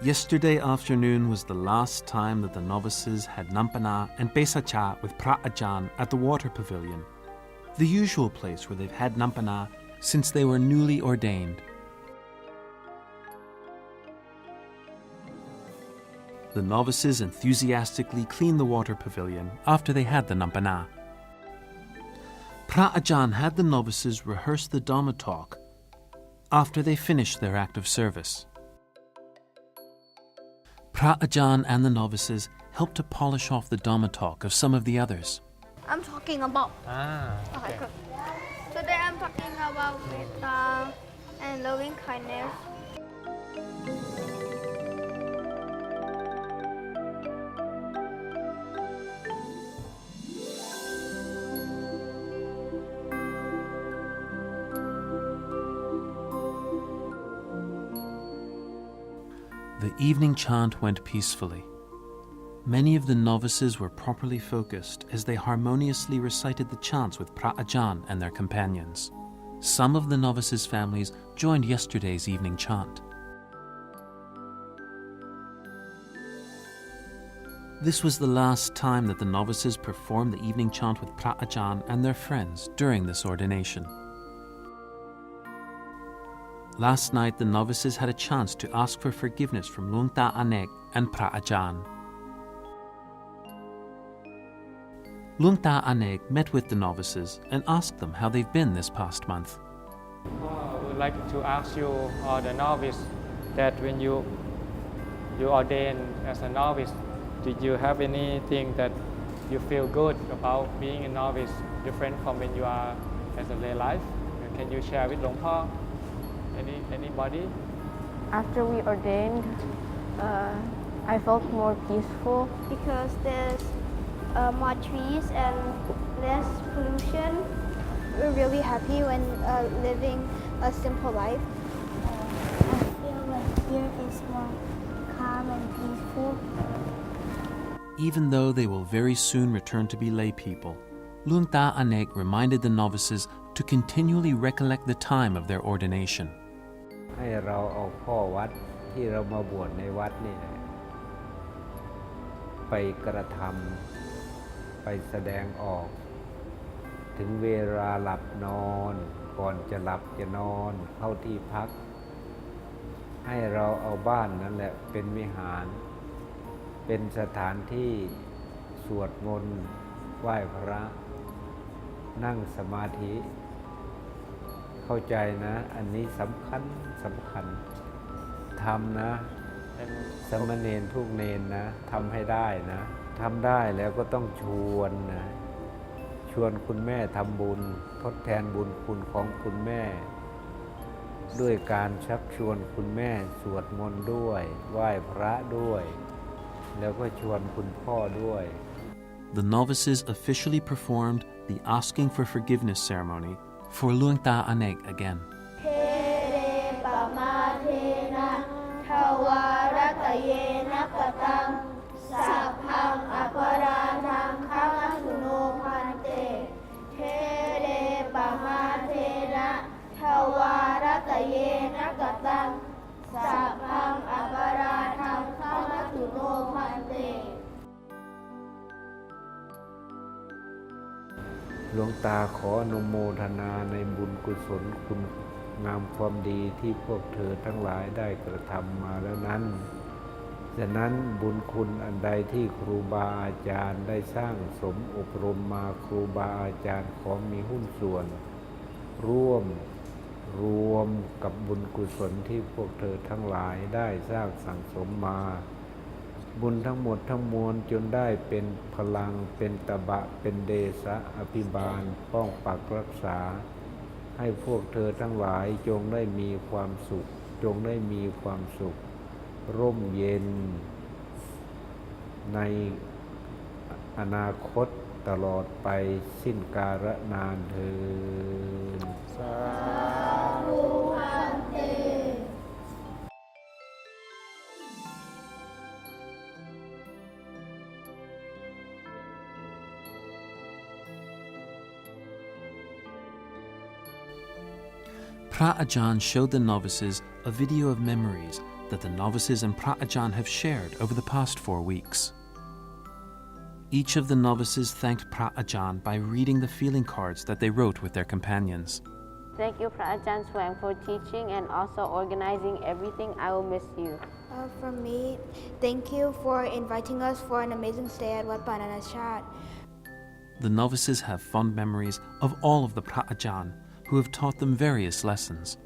Yesterday afternoon was the last time that the novices had Nampana and Pesacha with Pra Ajahn at the water pavilion, the usual place where they've had Nampana since they were newly ordained. The novices enthusiastically cleaned the water pavilion after they had the Nampana. Pra Ajahn had the novices rehearse the Dhamma talk after they finished their act of service. Pra Ajahn and the novices helped to polish off the Dhamma talk of some of the others. I'm talking about. Okay. Good. Today I'm talking about metta and loving kindness. The evening chant went peacefully. Many of the novices were properly focused as they harmoniously recited the chants with Pra Ajahn and their companions. Some of the novices' families joined yesterday's evening chant. This was the last time that the novices performed the evening chant with Pra Ajahn and their friends during this ordination. Last night, the novices had a chance to ask for forgiveness from Luang Ta Anek and Pra Ajahn. Luang Ta Anek met with the novices and asked them how they've been this past month. I would like to ask you, the novice, that when you ordain as a novice, did you have anything that you feel good about being a novice, different from when you are as a lay life? Can you share with Luang Pa? Anybody? After we ordained, I felt more peaceful Because there's more trees and less pollution. We're really happy when living a simple life. I feel like here is more calm and peaceful. Even though they will very soon return to be lay people, Luang Ta Anek reminded the novices to continually recollect the time of their ordination. ให้เราเอาข้อวัดที่เรามาบวชในวัดนี่ไปกระทำไปแสดงออกถึงเวลาหลับนอนก่อนจะหลับจะนอนเข้าที่พักให้เราเอาบ้านนั่นแหละเป็นวิหารเป็นสถานที่สวดมนต์ไหว้พระนั่งสมาธิเข้าใจนะอันนี้สำคัญทำนะสมณเณรทุกเณรนะทำให้ได้นะทำได้แล้วก็ต้องชวนนะชวนคุณแม่ทำบุญทดแทนบุญคุณของคุณแม่ด้วยการชักชวนคุณแม่สวดมนต์ด้วยไหว้พระด้วยแล้วก็ชวนคุณพ่อด้วย The novices officially performed the asking for forgiveness ceremony for Luang Ta Anek again.หลวงตาขออนุโมทนาในบุญกุศลคุณงามความดีที่พวกเธอทั้งหลายได้กระทำมาแล้วนั้นฉะนั้นบุญคุณอันใดที่ครูบาอาจารย์ได้สร้างสมอบรมมาครูบาอาจารย์ขอมีหุ้นส่วนร่วมกับบุญกุศลที่พวกเธอทั้งหลายได้สร้างสั่งสมมาบุญทั้งหมดทั้งมวลจนได้เป็นพลังเป็นตบะเป็นเดชะอภิบาลป้องปักรักษาให้พวกเธอทั้งหลายจงได้มีความสุขร่มเย็นในอนาคตตลอดไปสิ้นกาลนานเทอญ Pra Ajahn showed the novices a video of memories that the novices and Pra Ajahn have shared over the past 4 weeks. Each of the novices thanked Pra Ajahn by reading the feeling cards that they wrote with their companions. Thank you, Pra Ajahn Swang, for teaching and also organizing everything. I will miss you. From me, thank you for inviting us for an amazing stay at Wat Pa Naana Chat. The novices have fond memories of all of the Pra Ajahn who have taught them various lessons.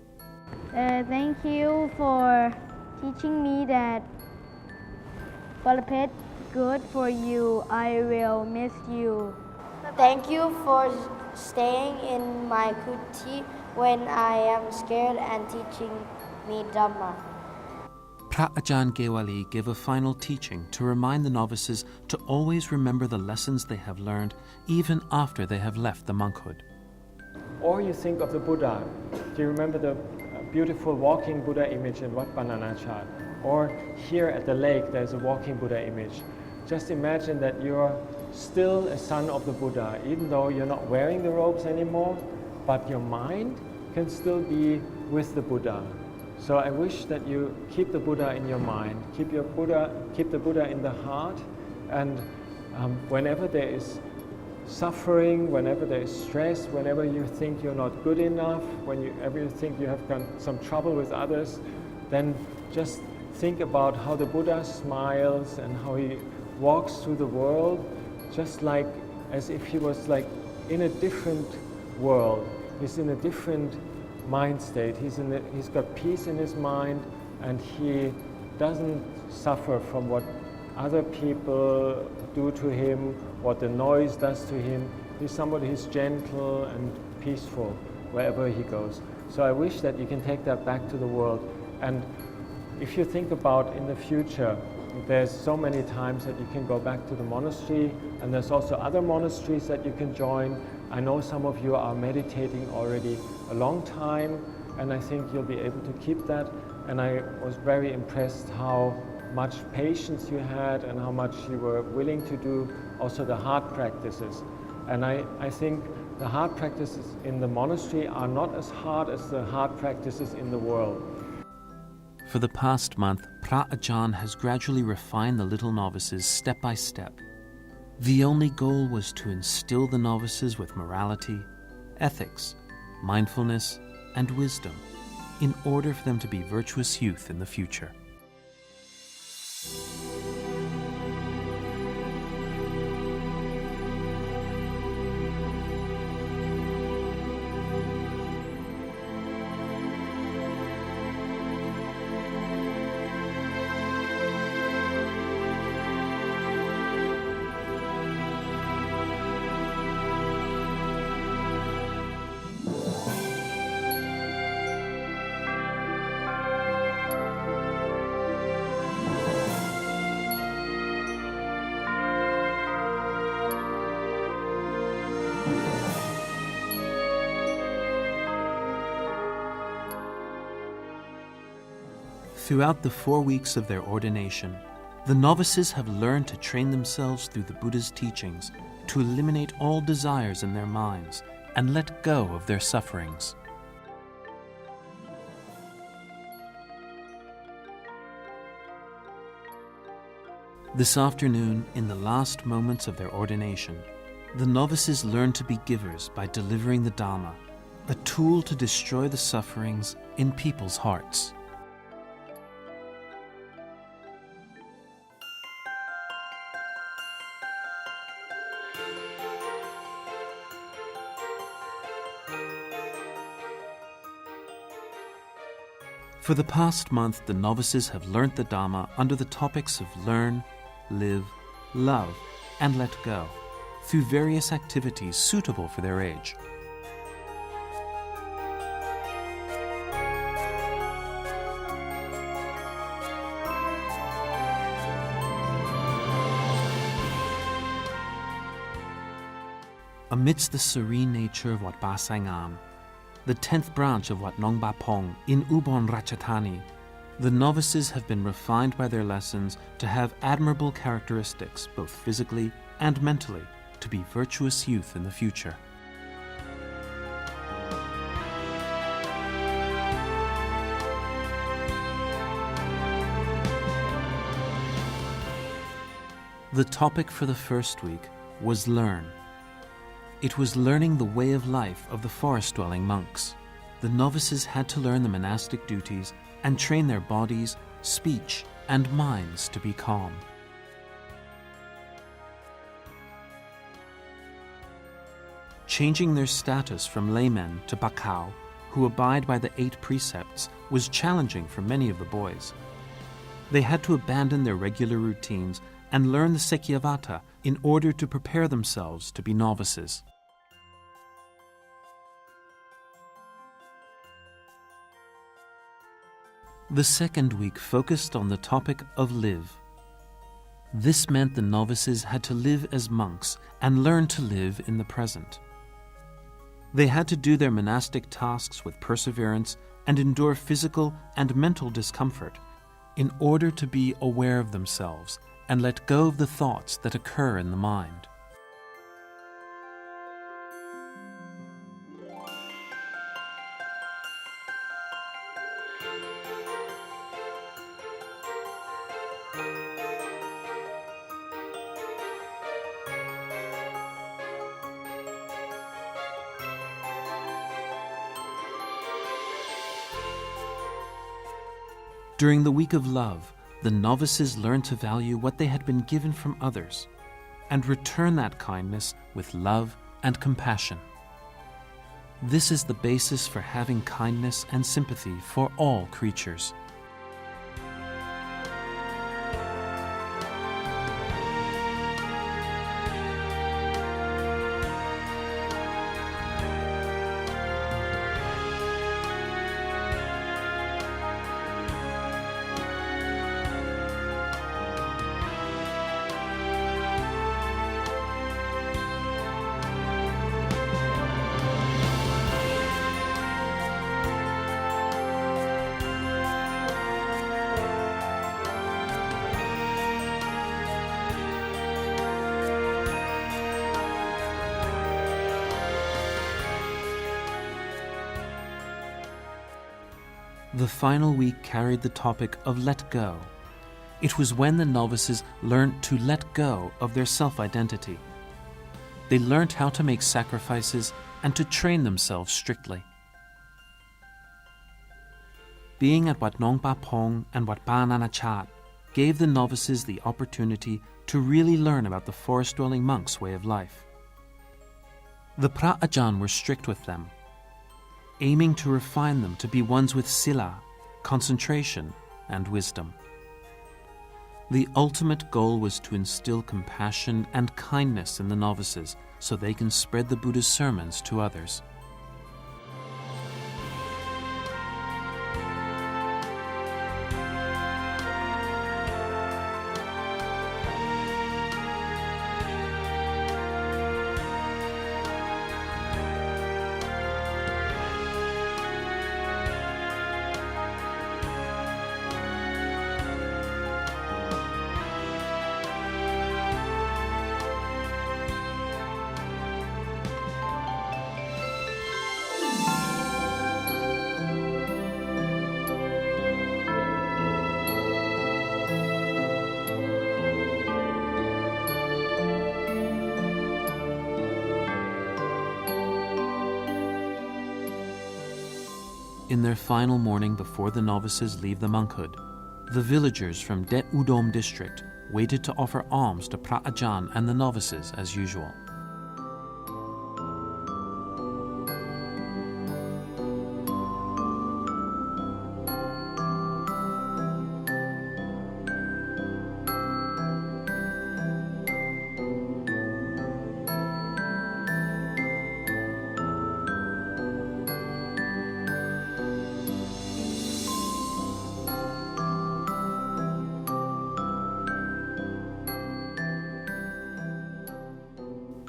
Thank you for teaching me that Palapet good for you. I will miss you. Thank you for staying in my kuti when I am scared and teaching me Dhamma. Pra Ajahn Gewali gave a final teaching to remind the novices to always remember the lessons they have learned even after they have left the monkhood. Or you think of the Buddha. Do you remember the beautiful walking Buddha image in Wat Pa Naana Chat? Or here at the lake there's a walking Buddha image. Just imagine that you're still a son of the Buddha, even though you're not wearing the robes anymore, but your mind can still be with the Buddha. So I wish that you keep the Buddha in your mind, keep the Buddha in the heart, and whenever there is suffering, whenever there is stress, whenever you think you're not good enough, whenever you think you have got some trouble with others, then just think about how the Buddha smiles and how he walks through the world, just like as if he was like in a different world. He's in a different mind state. He's got peace in his mind, and he doesn't suffer from what other people do to him, what the noise does to him. He's somebody who's gentle and peaceful wherever he goes. So I wish that you can take that back to the world. And if you think about in the future, there's so many times that you can go back to the monastery, and there's also other monasteries that you can join. I know some of you are meditating already a long time, and I think you'll be able to keep that. And I was very impressed how much patience you had and how much you were willing to do also the hard practices. And I think the hard practices in the monastery are not as hard as the hard practices in the world. For the past month, Pra Ajahn has gradually refined the little novices step by step. The only goal was to instill the novices with morality, ethics, mindfulness, and wisdom in order for them to be virtuous youth in the future. Throughout the 4 weeks of their ordination, the novices have learned to train themselves through the Buddha's teachings to eliminate all desires in their minds and let go of their sufferings. This afternoon, in the last moments of their ordination, the novices learn to be givers by delivering the Dhamma, a tool to destroy the sufferings in people's hearts. For the past month, the novices have learnt the Dhamma under the topics of learn, live, love, and let go, through various activities suitable for their age. Amidst the serene nature of Wat Pa Saingam, the 10th branch of Wat Nong Ba Pong in Ubon Ratchathani, the novices have been refined by their lessons to have admirable characteristics, both physically and mentally, to be virtuous youth in the future. The topic for the first week was learn. It was learning the way of life of the forest-dwelling monks. The novices had to learn the monastic duties and train their bodies, speech, and minds to be calm. Changing their status from laymen to bakao, who abide by the 8 precepts, was challenging for many of the boys. They had to abandon their regular routines and learn the Sekyavata in order to prepare themselves to be novices. The second week focused on the topic of live. This meant the novices had to live as monks and learn to live in the present. They had to do their monastic tasks with perseverance and endure physical and mental discomfort in order to be aware of themselves and let go of the thoughts that occur in the mind. During the week of love, the novices learned to value what they had been given from others and return that kindness with love and compassion. This is the basis for having kindness and sympathy for all creatures. The final week carried the topic of let go. It was when the novices learned to let go of their self-identity. They learned how to make sacrifices and to train themselves strictly. Being at Wat Nong Pa Pong and Wat Pa Naana Chat gave the novices the opportunity to really learn about the forest-dwelling monks' way of life. The Pra Ajahn were strict with them, aiming to refine them to be ones with sila, concentration, and wisdom. The ultimate goal was to instill compassion and kindness in the novices so they can spread the Buddha's sermons to others. In their final morning before the novices leave the monkhood, the villagers from Det Udom district waited to offer alms to Pra Ajahn and the novices as usual.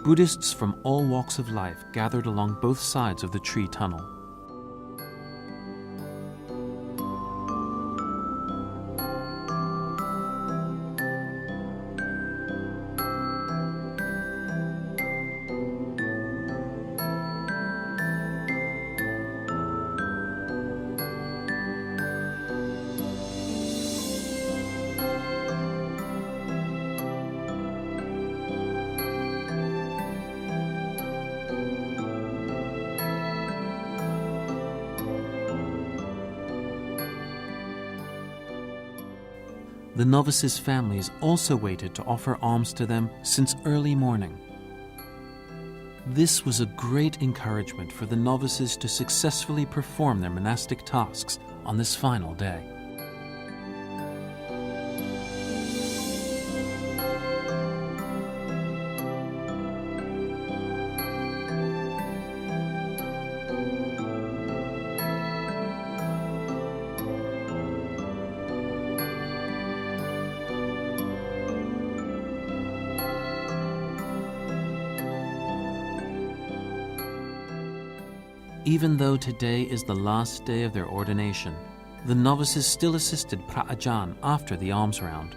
Buddhists from all walks of life gathered along both sides of the tree tunnel. The novices' families also waited to offer alms to them since early morning. This was a great encouragement for the novices to successfully perform their monastic tasks on this final day. Even though today is the last day of their ordination, the novices still assisted Pra Ajahn after the alms round.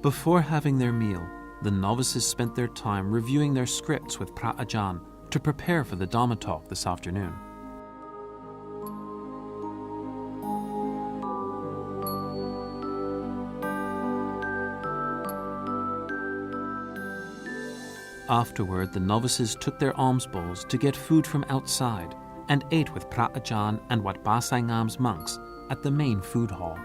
Before having their meal, the novices spent their time reviewing their scripts with Pra Ajahn to prepare for the Dhamma talk this afternoon. Afterward, the novices took their alms bowls to get food from outside and ate with Pra Ajahn and Wat Ba Sai Ngam's monks at the main food hall.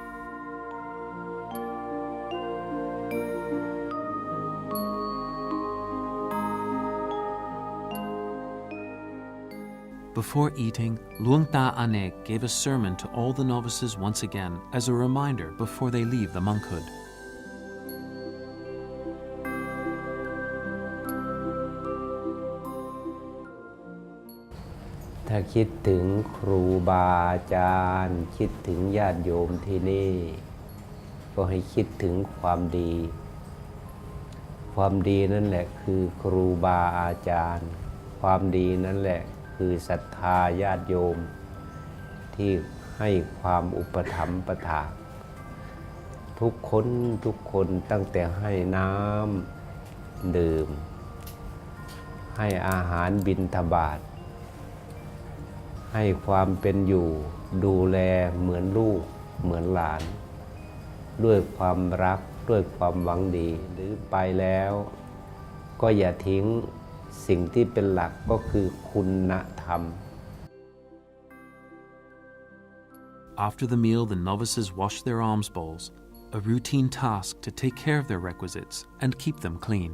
Before eating, Luang Ta Anek gave a sermon to all the novices once again as a reminder before they leave the monkhood. ถ้าคิดถึงครูบาอาจารย์คิดถึงญาติโยมที่นี่ก็ให้คิดถึงความดีความดีนั่นแหละคือครูบาอาจารย์ความดีนั่นแหละคือศรัทธาญาติโยมที่ให้ความอุปถัมภ์ประทานทุกคนตั้งแต่ให้น้ำดื่มให้อาหารบิณฑบาตให้ความเป็นอยู่ดูแลเหมือนลูกเหมือนหลานด้วยความรักด้วยความหวังดีหรือไปแล้วก็อย่าทิ้งสิ่งที่เป็นหลักก็คือคุณธรรม After the meal, the novices washed their alms bowls, a routine task to take care of their requisites and keep them clean.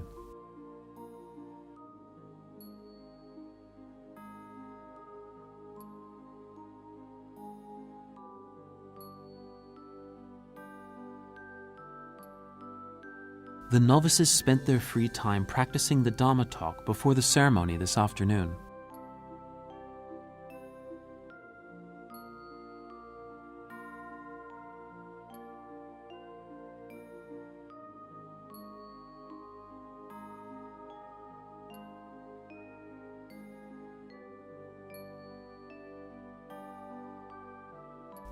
The novices spent their free time practicing the Dhamma talk before the ceremony this afternoon.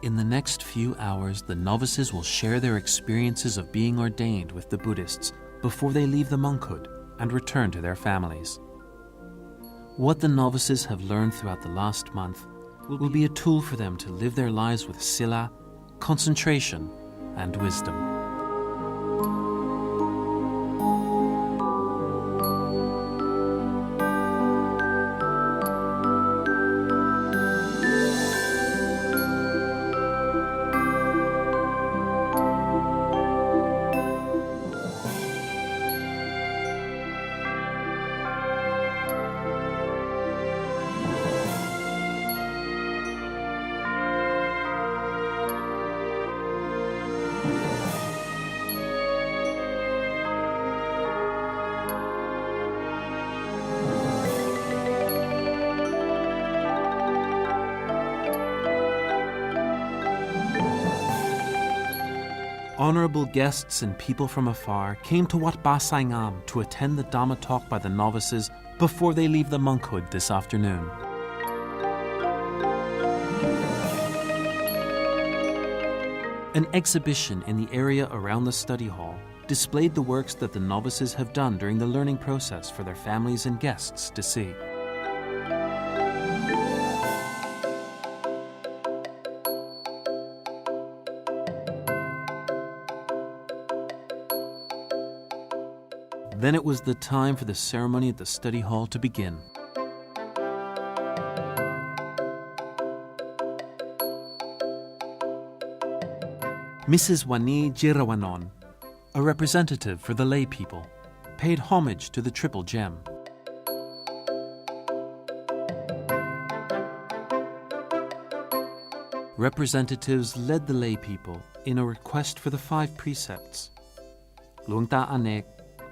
In the next few hours, the novices will share their experiences of being ordained with the Buddhists before they leave the monkhood and return to their families. What the novices have learned throughout the last month will be a tool for them to live their lives with sila, concentration, and wisdom. Honorable guests and people from afar came to Wat Ba Sai Ngam to attend the Dhamma talk by the novices before they leave the monkhood this afternoon. An exhibition in the area around the study hall displayed the works that the novices have done during the learning process for their families and guests to see. Then it was the time for the ceremony at the study hall to begin. Mrs. Wani Jirawanon, a representative for the lay people, paid homage to the Triple Gem. Representatives led the lay people in a request for the 5 precepts. Luang Ta Anek,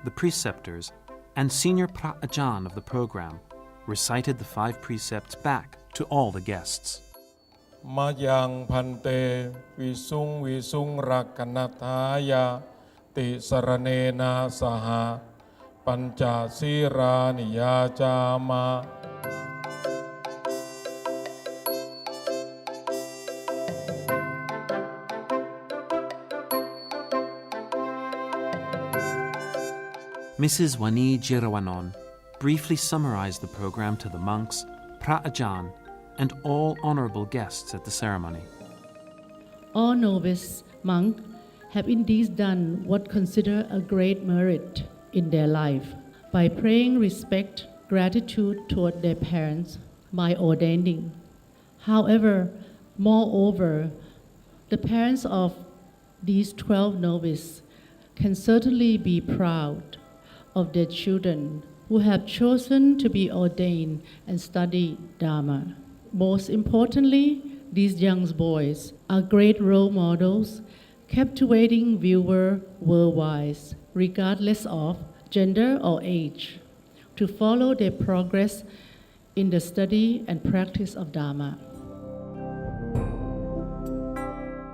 the preceptors, and senior Pra Ajahn of the program recited the 5 precepts back to all the guests. มายังพันเตวิสุงรักนัทายาติสรเนนาสหะปัญจศีรานิยาจามา Mrs. Wani Jirawanon briefly summarized the program to the monks, Pra Ajahn, and all honorable guests at the ceremony. All novice monks have indeed done what consider a great merit in their life by paying respect, gratitude toward their parents by ordaining. However, moreover, the parents of these 12 novices can certainly be proud of their children who have chosen to be ordained and study Dharma. Most importantly, these young boys are great role models, captivating viewers worldwide, regardless of gender or age, to follow their progress in the study and practice of Dharma.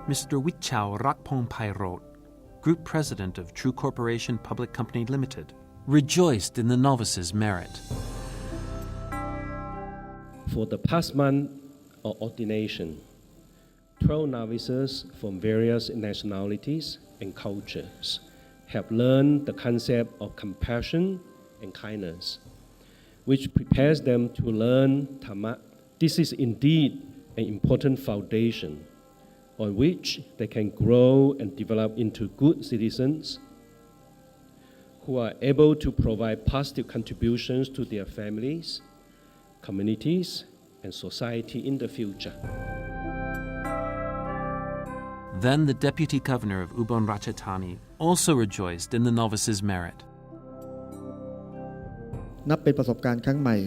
Mr. Wichao Rakpong Pairot, Group President of True Corporation Public Company Limited, rejoiced in the novices' merit. For the past month of ordination, 12 novices from various nationalities and cultures have learned the concept of compassion and kindness, which prepares them to learn Dhamma. This is indeed an important foundation on which they can grow and develop into good citizens who are able to provide positive contributions to their families, communities, and society in the future. Then the Deputy Governor of Ubon Ratchathani also rejoiced in the novices' merit. นับเป็นประสบการณ์ครั้งใหม่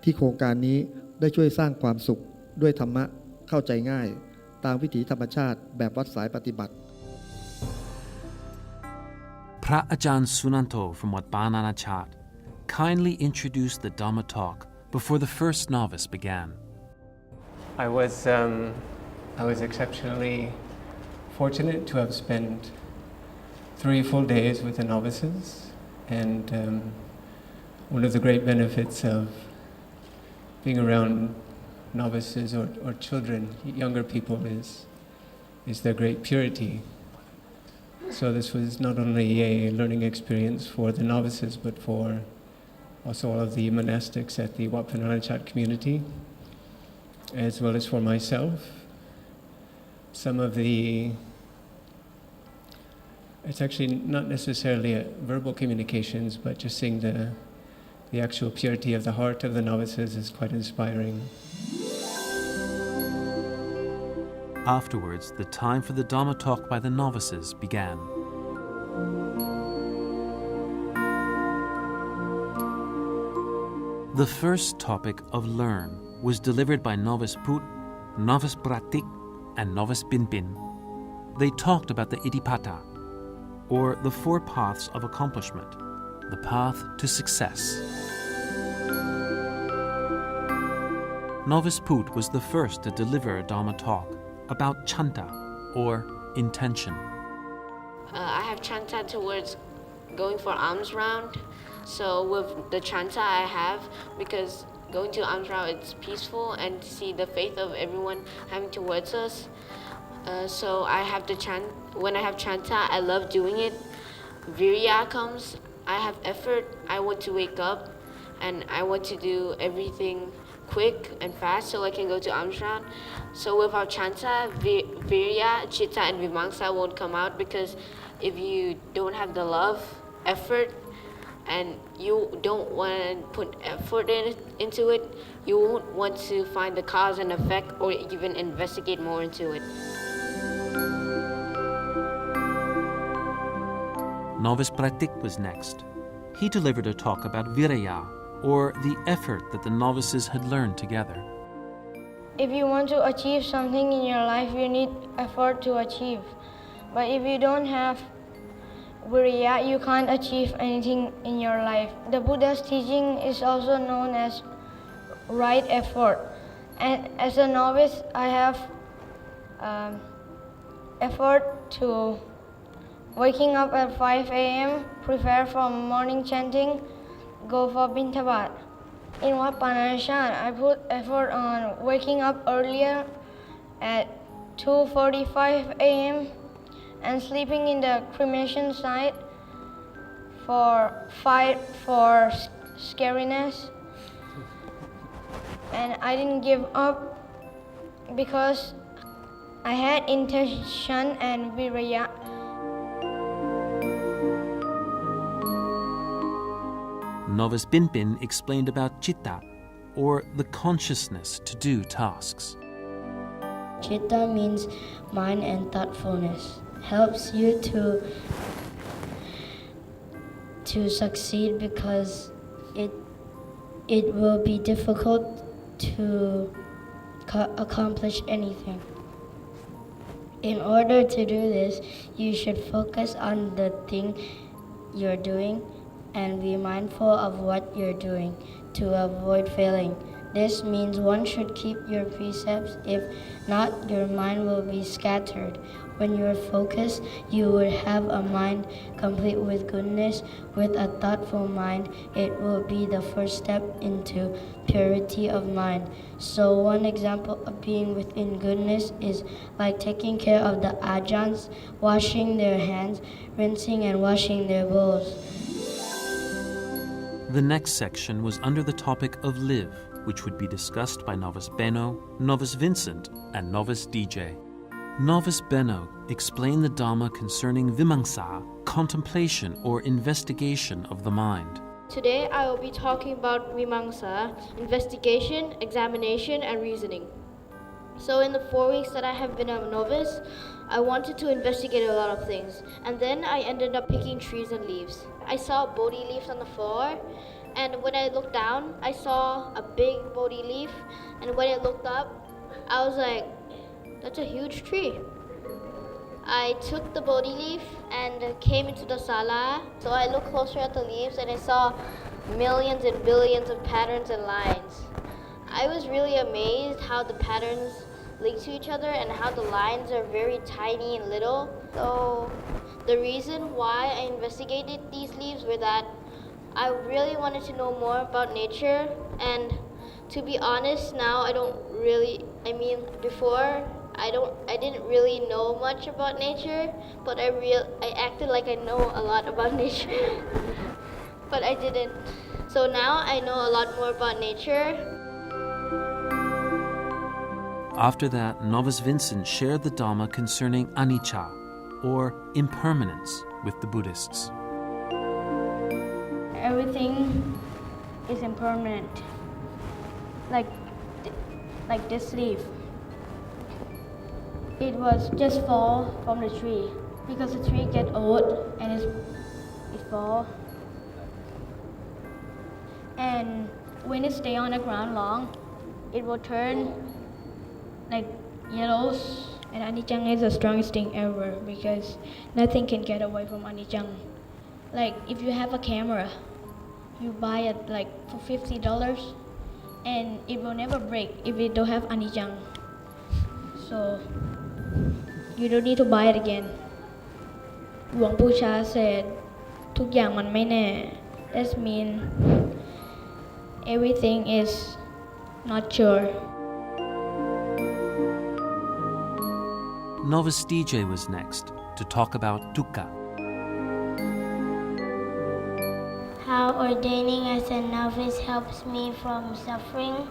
ที่โครงการนี้ได้ช่วยสร้างความสุขด้วยธรรมะเข้าใจง่ายตามวิถีธรรมชาติแบบวัดสายปฏิบัติ Pra Ajahn Sunanto from Wat Ba Nana Chat kindly introduced the Dhamma talk before the first novice began. I was exceptionally fortunate to have spent 3 full days with the novices, and one of the great benefits of being around novices or children, younger people, is their great purity. So this was not only a learning experience for the novices, but for also all of the monastics at the Wat Pa Nana Chat community, as well as for myself. Some of it's actually not necessarily verbal communications, but just seeing the actual purity of the heart of the novices is quite inspiring. Afterwards, the time for the Dhamma talk by the novices began. The first topic of Learn was delivered by Novice Put, Novice Pratik, and Novice Binbin. They talked about the Iddhipata, or the 4 paths of accomplishment, the path to success. Novice Put was the first to deliver a Dhamma talk about chanta, or intention. I have chanta towards going for alms round. So with the chanta I have, because going to alms round, it's peaceful and to see the faith of everyone having towards us. So I have to chant. When I have chanta, I love doing it. virya comes, I have effort, I want to wake up, and I want to do everything quick and fast so I can go to alms round. So without chanta, virya, chitta, and vimangsa won't come out, because if you don't have the love, effort, and you don't want to put effort into it, you won't want to find the cause and effect or even investigate more into it. Novice Pratik was next. He delivered a talk about viraya, or the effort that the novices had learned together. If you want to achieve something in your life, you need effort to achieve. But if you don't have virya, you can't achieve anything in your life. The Buddha's teaching is also known as right effort. And as a novice, I have effort to waking up at 5 a.m., prepare for morning chanting, go for bintabat. In Wat Panashat, I put effort on waking up earlier at 2:45 a.m. and sleeping in the cremation site for fight for scariness. And I didn't give up because I had intention and virya. Novice Binpin explained about chitta, or the consciousness to do tasks. Chitta means mind and thoughtfulness. Helps you to succeed, because it will be difficult to accomplish anything. In order to do this, you should focus on the thing you're doing and be mindful of what you're doing to avoid failing. This means one should keep your precepts. If not, your mind will be scattered. When you are focused, you will have a mind complete with goodness. With a thoughtful mind, it will be the first step into purity of mind. So one example of being within goodness is like taking care of the ajans, washing their hands, rinsing and washing their bowls. The next section was under the topic of live, which would be discussed by Novice Benno, Novice Vincent, and Novice DJ. Novice Benno explained the Dhamma concerning vimangsa, contemplation or investigation of the mind. Today I will be talking about vimangsa, investigation, examination, and reasoning. So in the 4 weeks that I have been a novice, I wanted to investigate a lot of things, and then I ended up picking trees and leaves. I saw bodhi leaves on the floor, and when I looked down, I saw a big bodhi leaf, and when I looked up, I was like, that's a huge tree. I took the bodhi leaf and came into the sala, so I looked closer at the leaves and I saw millions and billions of patterns and lines. I was really amazed how the patterns link to each other and how the lines are very tiny and little. So the reason why I investigated these leaves were that I really wanted to know more about nature, and to be honest, now before I didn't really know much about nature, but I acted like I know a lot about nature, but I didn't. So now I know a lot more about nature. After that, Novice Vincent shared the Dhamma concerning anicca, or impermanence, with the Buddhists. Everything is impermanent. Like this leaf. It was just fall from the tree because the tree get old and it fall. And when it stay on the ground long, it will turn like yellows. And anicca is the strongest thing ever because nothing can get away from anicca. Like if you have a camera, you buy it like for $50 and it will never break if it don't have anicca. So you don't need to buy it again. หลวงปู่ชา said ทุกอย่างมันไม่แน่ That means everything is not sure. Novice DJ was next to talk about dukkha. ordaining as a novice helps me from suffering.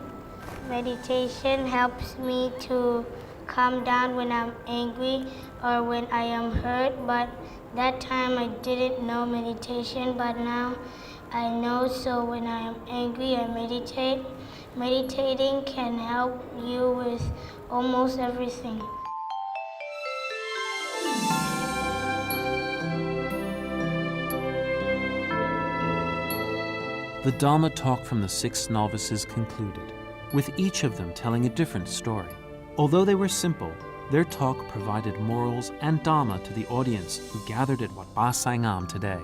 Meditation helps me to calm down when I'm angry or when I am hurt, but that time I didn't know meditation, but now I know, so when I am angry I meditate. Meditating can help you with almost everything. The Dharma talk from the 6 novices concluded, with each of them telling a different story. Although they were simple, their talk provided morals and Dharma to the audience who gathered at Wat Ba Sai Ngam today.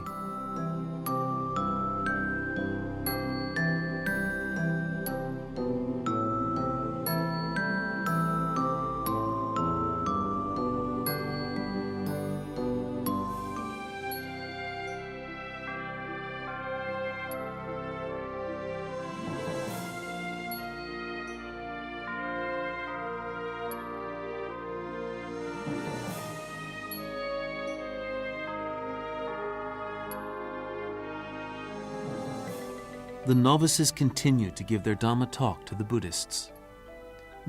The novices continued to give their Dharma talk to the Buddhists.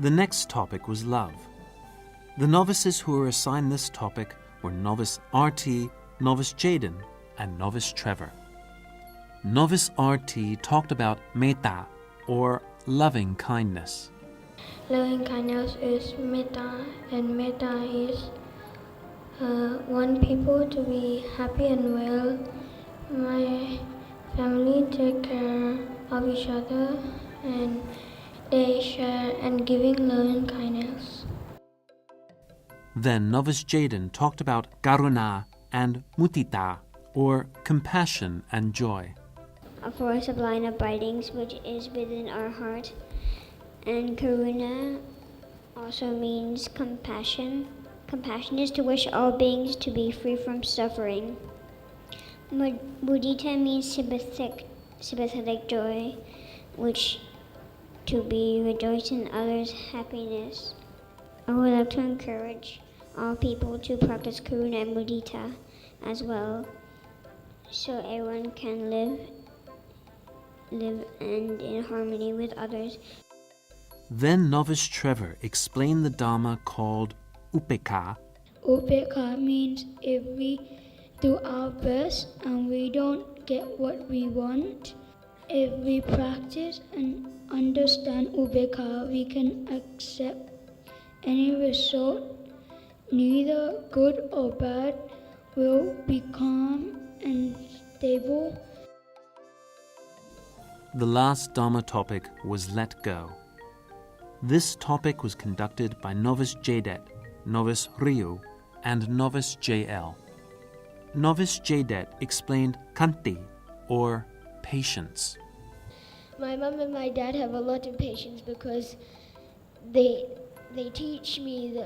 The next topic was love. The novices who were assigned this topic were Novice RT, Novice Jaden, and Novice Trevor. Novice RT talked about metta, or loving kindness. Loving kindness is metta, and metta is want people to be happy and well. My family take care of each other and they share and giving love and kindness. Then Novice Jaden talked about karuna and mudita, or compassion and joy. A force of line of abidings which is within our heart, and karuna also means compassion. Compassion is to wish all beings to be free from suffering. Mudita means sympathetic joy, which to be rejoiced in others' happiness. I would like to encourage all people to practice karuna and mudita as well, so everyone can live and in harmony with others. Then Novice Trevor explained the Dharma called upekha. Upekha means if we do our best and we don't get what we want, if we practice and understand upekha, we can accept any result, neither good or bad, will be calm and stable. The last Dharma topic was let go. This topic was conducted by Novice Jadet, Novice Ryu, and Novice JL. Novice Jadet explained kanti, or patience. My mom and my dad have a lot of patience because they teach me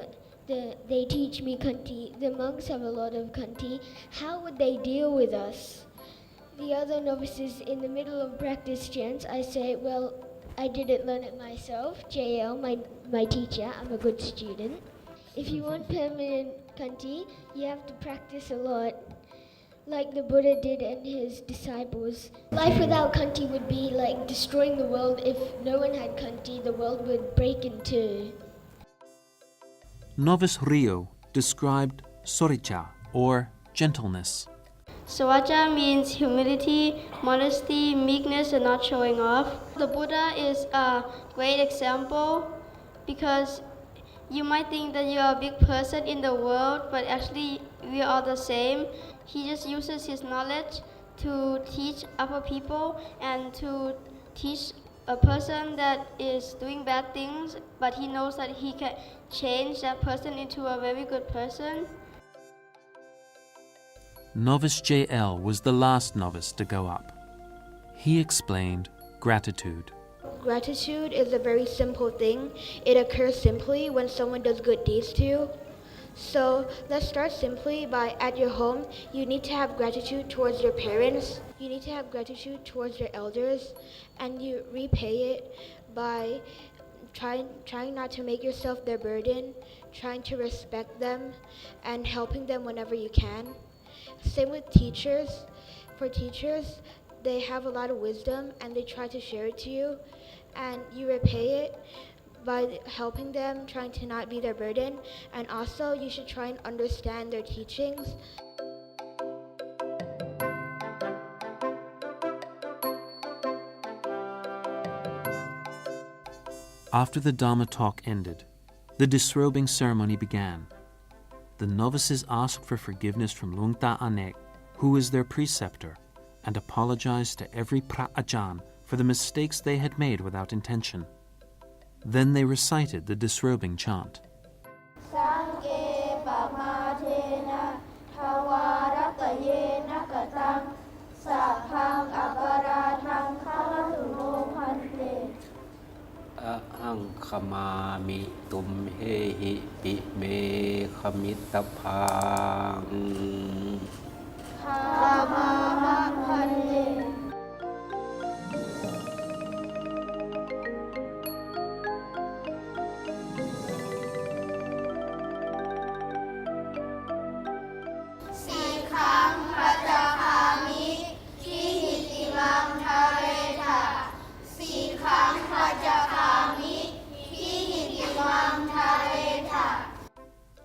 they teach me kanti. The monks have a lot of kanti. How would they deal with us? The other novices in the middle of practice chants, I say, well, I didn't learn it myself. JL, my teacher, I'm a good student. If you want permanent kanti, you have to practice a lot, like the Buddha did and his disciples. Life without kanti would be like destroying the world. If no one had kanti, the world would break in two. Novice Ryo described soricha, or gentleness. Sawacha means humility, modesty, meekness, and not showing off. The Buddha is a great example because you might think that you are a big person in the world, but actually we are all the same. He just uses his knowledge to teach other people and to teach a person that is doing bad things, but he knows that he can change that person into a very good person. Novice JL was the last novice to go up. He explained gratitude. Gratitude is a very simple thing. It occurs simply when someone does good deeds to you. So let's start simply by, at your home, you need to have gratitude towards your parents. You need to have gratitude towards your elders, and you repay it by trying not to make yourself their burden, trying to respect them, and helping them whenever you can. Same with teachers. For teachers, they have a lot of wisdom and they try to share it to you, and you repay it by helping them, trying to not be their burden, and also you should try and understand their teachings. After the Dharma talk ended, the disrobing ceremony began. The novices asked for forgiveness from Luang Ta Anek, who was their preceptor, and apologized to every Pra Ajahn for the mistakes they had made without intention. Then they recited the disrobing chant. Ahang khamami tum hehi pi me khamittapang. Khamama phante.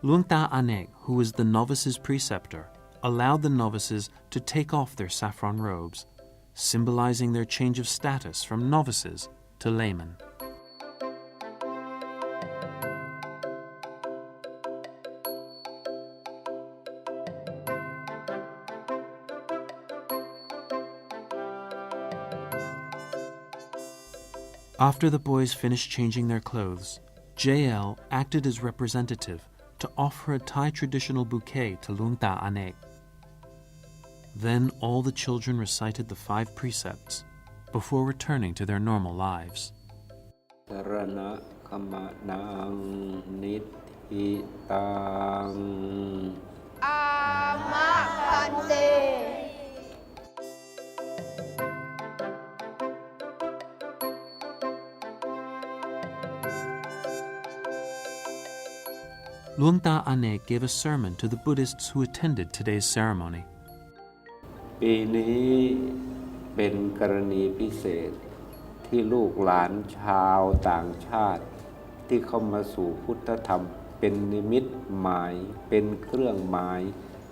Luang Ta Anek, who was the novices' preceptor, allowed the novices to take off their saffron robes, symbolizing their change of status from novices to laymen. After the boys finished changing their clothes, JL acted as representative to offer a Thai traditional bouquet to Luang Ta Anek. Then all the children recited the 5 precepts before returning to their normal lives. Sarana kamanang nithitang. Ama phante. Luang Ta Anek gave a sermon to the Buddhists who attended today's ceremony. ปีนี้เป็นกรณีพิเศษที่ลูกหลานชาวต่างชาติที่เข้ามาสู่พุทธธรรมเป็นนิมิตหมายเป็นเครื่องหมาย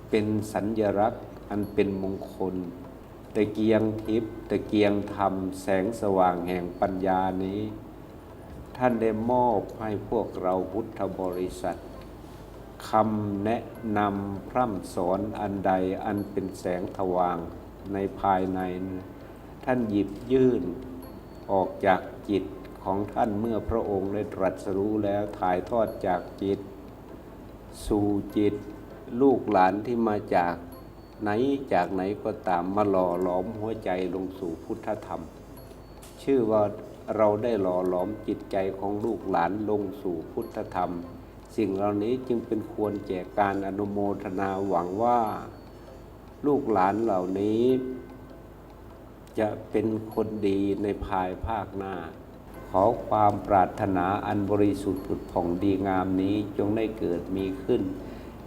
เป็นสัญลักษณ์อันเป็นมงคลตะเกียงทิพย์ตะเกียงธรรมแสงสว่างแห่งปัญญานี้ท่านได้มอบให้พวกเราพุทธบริษัทคำแนะนำพร่ำสอนอันใดอันเป็นแสงสว่างในภายในท่านหยิบยื่นออกจากจิตของท่านเมื่อพระองค์ได้ตรัสรู้แล้วถ่ายทอดจากจิตสู่จิตลูกหลานที่มาจากไหนก็ตามมาหล่อหลอมหัวใจลงสู่พุทธธรรมชื่อว่าเราได้หล่อหลอมจิตใจของลูกหลานลงสู่พุทธธรรมสิ่งเหล่านี้จึงเป็นควรแก่การอนุโมทนาหวังว่าลูกหลานเหล่านี้จะเป็นคนดีในภายภาคหน้าขอความปรารถนาอันบริสุทธิ์ผุดผ่องดีงามนี้จงได้เกิดมีขึ้น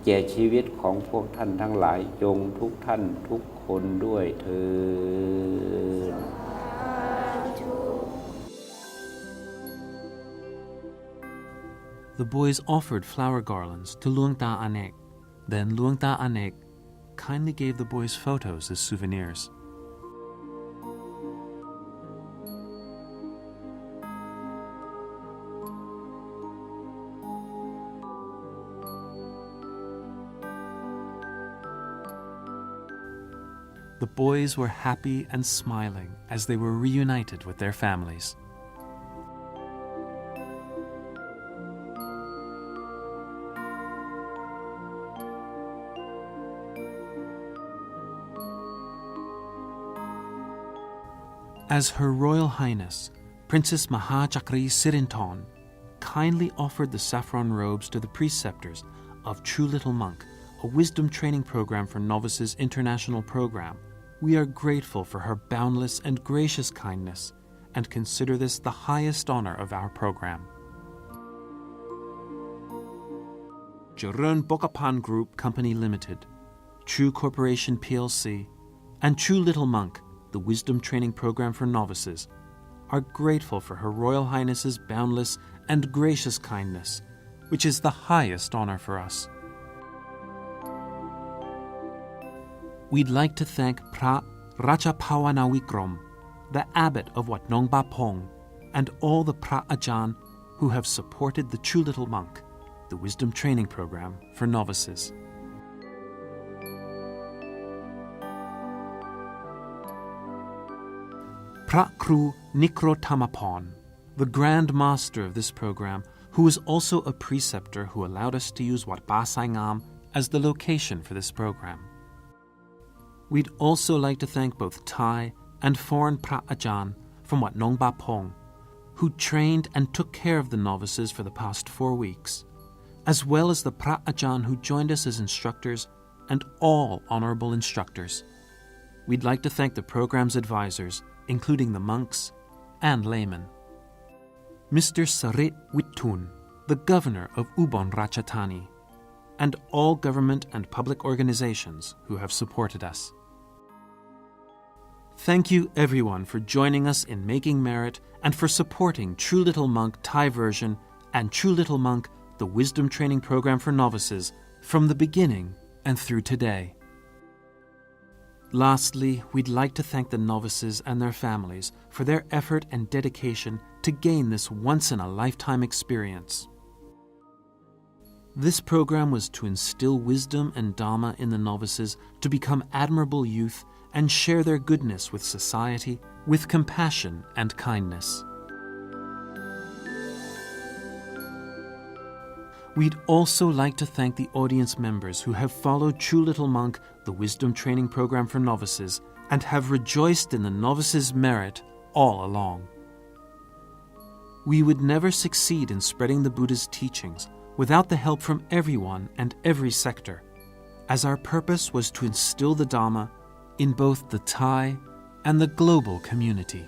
แก่ชีวิตของพวกท่านทั้งหลายจงทุกท่านทุกคนด้วยเถิดThe boys offered flower garlands to Luang Ta Anek. Then Luang Ta Anek kindly gave the boys photos as souvenirs. The boys were happy and smiling as they were reunited with their families. As Her Royal Highness, Princess Mahachakri Sirinthorn, kindly offered the saffron robes to the preceptors of True Little Monk, a wisdom training program for novices international program, we are grateful for her boundless and gracious kindness and consider this the highest honor of our program. Jaran Bokapan Group Company Limited, True Corporation PLC, and True Little Monk the Wisdom Training Program for Novices, are grateful for Her Royal Highness's boundless and gracious kindness, which is the highest honor for us. We'd like to thank Phra Rachapawana-Wikrom, the abbot of Wat Nong Ba Pong, and all the Phra Ajahn who have supported the True Little Monk, the Wisdom Training Program for Novices. Phra Kru Nikro Thamapon, the Grand Master of this program, who is also a preceptor who allowed us to use Wat Ba Sai Ngam as the location for this program. We'd also like to thank both Thai and foreign Phra Ajahn from Wat Nong Ba Pong, who trained and took care of the novices for the past 4 weeks, as well as the Phra Ajahn who joined us as instructors and all honorable instructors. We'd like to thank the program's advisors, including the monks and laymen. Mr. Sarit Wittun, the governor of Ubon Ratchathani, and all government and public organizations who have supported us. Thank you everyone for joining us in Making Merit and for supporting True Little Monk Thai version and True Little Monk, the Wisdom Training Program for Novices, from the beginning and through today. Lastly, we'd like to thank the novices and their families for their effort and dedication to gain this once-in-a-lifetime experience. This program was to instill wisdom and Dharma in the novices to become admirable youth and share their goodness with society with compassion and kindness. We'd also like to thank the audience members who have followed True Little Monk, the Wisdom Training Program for Novices, and have rejoiced in the novices' merit all along. We would never succeed in spreading the Buddha's teachings without the help from everyone and every sector, as our purpose was to instill the Dhamma in both the Thai and the global community.